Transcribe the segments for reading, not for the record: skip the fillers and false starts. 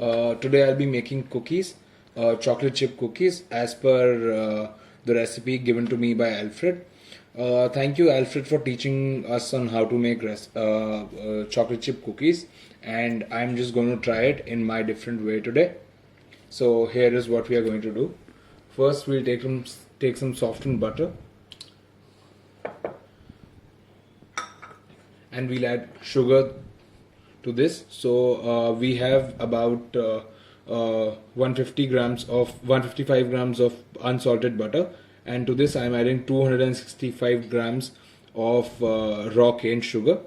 Today I'll be making cookies, chocolate chip cookies, as per the recipe given to me by Alfred. Thank you, Alfred, for teaching us on how to make chocolate chip cookies, and I'm just going to try it in my different way today. So here is what we are going to do. First, we'll take some softened butter, and we'll add sugar to this. So we have about 155 grams of unsalted butter, and to this I'm adding 265 grams of raw cane sugar.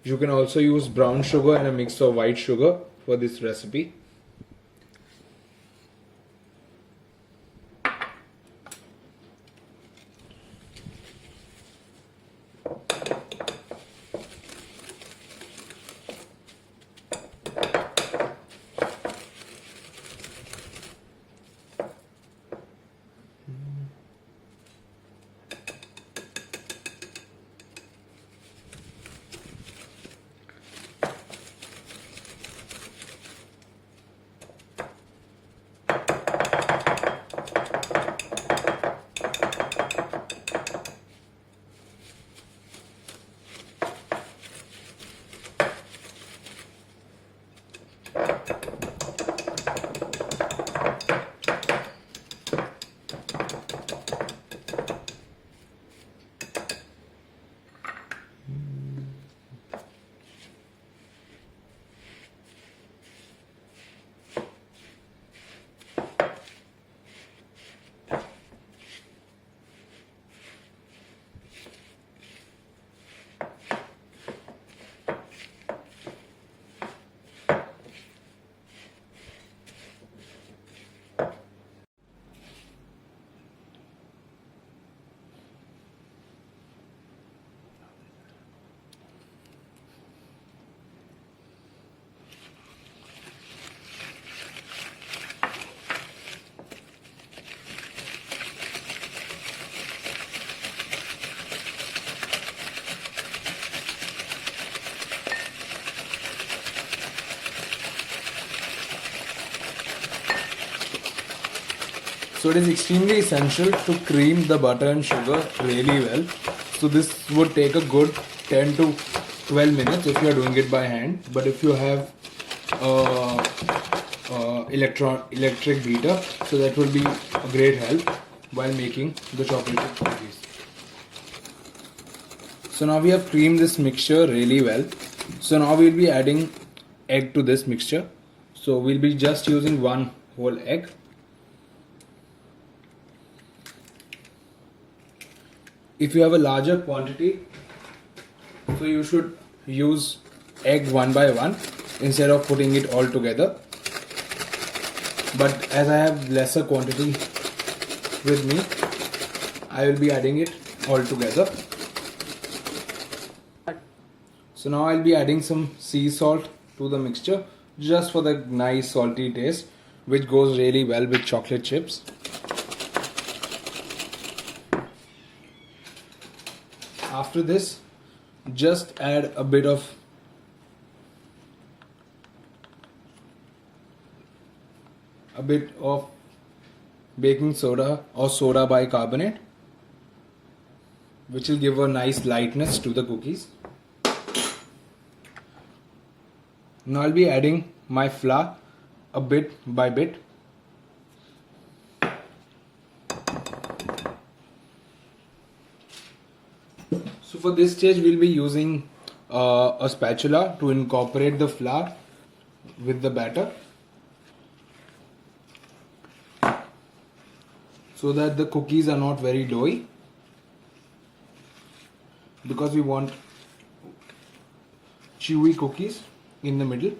You can also use brown sugar and a mix of white sugar for this recipe. So it is extremely essential to cream the butter and sugar really well. So this would take a good 10 to 12 minutes if you are doing it by hand. But if you have electric beater, so that will be a great help while making the chocolate chip cookies. So now we have creamed this mixture really well. So now we'll be adding egg to this mixture. So we'll be just using one whole egg. If you have a larger quantity, so you should use egg one by one instead of putting it all together. But as I have lesser quantity with me, I will be adding it all together. So now I'll be adding some sea salt to the mixture just for the nice salty taste, which goes really well with chocolate chips. After this, just add a bit of baking soda or soda bicarbonate, which will give a nice lightness to the cookies. Now I'll be adding my flour a bit by bit. So for this stage we'll be using a spatula to incorporate the flour with the batter, so that the cookies are not very doughy, because we want chewy cookies in the middle.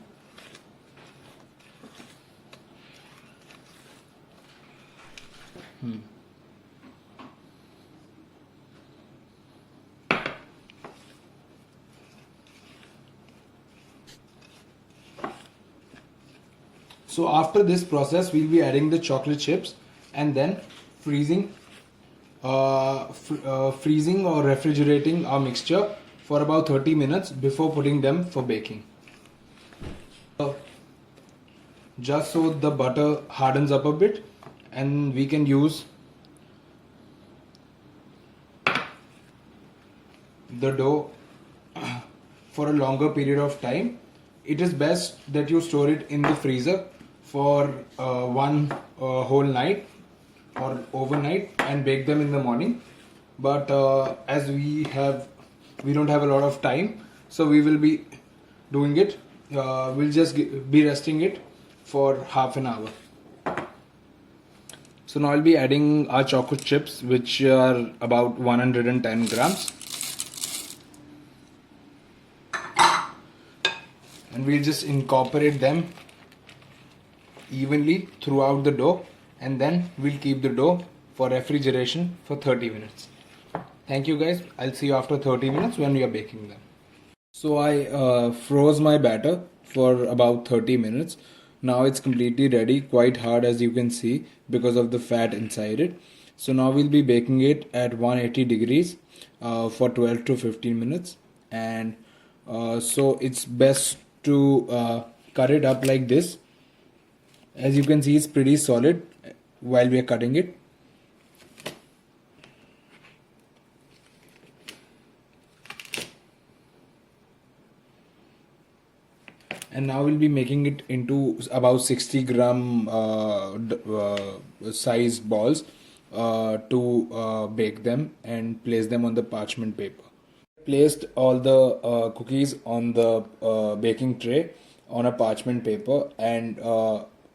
So after this process, we'll be adding the chocolate chips and then freezing or refrigerating our mixture for about 30 minutes before putting them for baking. just so the butter hardens up a bit, and we can use the dough for a longer period of time. It is best that you store it in the freezer for one whole night or overnight and bake them in the morning. But as we don't have a lot of time, so we will be doing it. We'll just be resting it for half an hour. So now I'll be adding our choco chips, which are about 110 grams. And we'll just incorporate them evenly throughout the dough, and then we'll keep the dough for refrigeration for 30 minutes. Thank you guys. I'll see you after 30 minutes when we are baking them. So I froze my batter for about 30 minutes. Now it's completely ready, quite hard as you can see because of the fat inside it. So now we'll be baking it at 180 degrees for 12 to 15 minutes. And so it's best to cut it up like this. As you can see, it's pretty solid while we are cutting it. And now we'll be making it into about 60 gram sized balls to bake them and place them on the parchment paper. Placed all the cookies on the baking tray on a parchment paper, and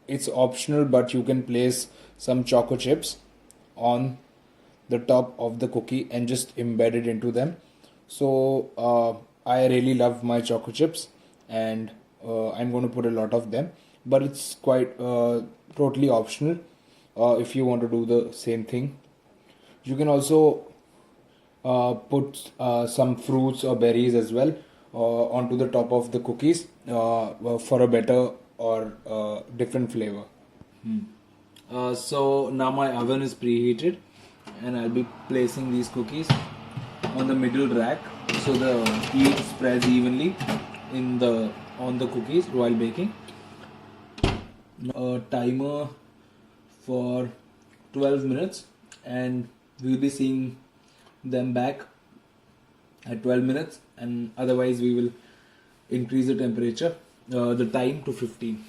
it's optional, but you can place some choco chips on the top of the cookie and just embed it into them. So I really love my choco chips, and I'm going to put a lot of them, but it's quite totally optional if you want to do the same thing. You can also put some fruits or berries as well onto the top of the cookies for a better or different flavor. So now my oven is preheated, and I'll be placing these cookies on the middle rack so the heat spreads evenly on the cookies while baking. A timer for 12 minutes, and we'll be seeing them back at 12 minutes, and otherwise we will increase the temperature, the time to 15.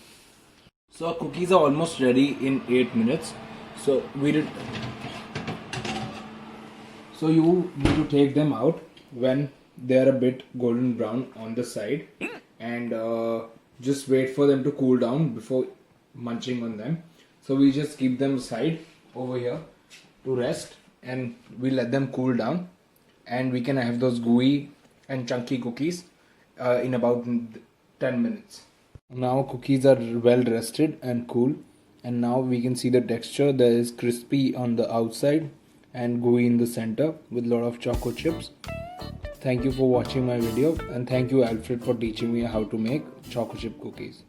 So our cookies are almost ready in 8 minutes. So you need to take them out when they are a bit golden brown on the side, and just wait for them to cool down before munching on them. So we just keep them aside over here to rest, and we let them cool down, and we can have those gooey and chunky cookies in about 10 minutes. Now cookies are well rested and cool, and now we can see the texture. There is crispy on the outside and gooey in the center with a lot of choco chips. Thank you for watching my video, and thank you Alfred for teaching me how to make choco chip cookies.